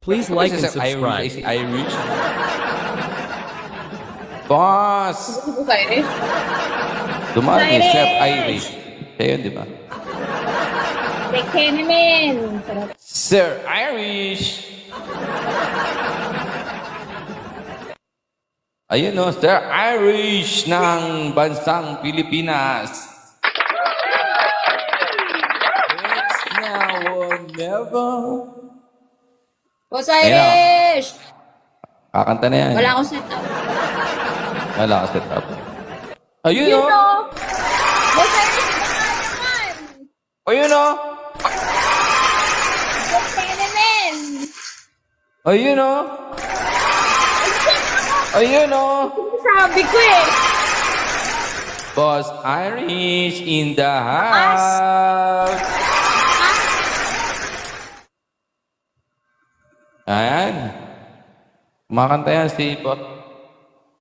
Please like and Chef subscribe. Irish, Irish. Boss! Ano po kayo? Dumami, Irish! Chef Irish. Siya yun, di ba? Take care naman. Sarap. Sir Irish! Ayun o, Sir Irish ng bansang Pilipinas. It's now or never. Boss Irish! Kakanta na yan. Wala akong set up. Wala ka set up. Ayun Yun o! o! Boss Irish, baka naman! Ayun o! Take care naman! Ayun o! Ayun o! Sabi ko eh! Boss Irish in the house! Ayan. Kumakanta yan si Boss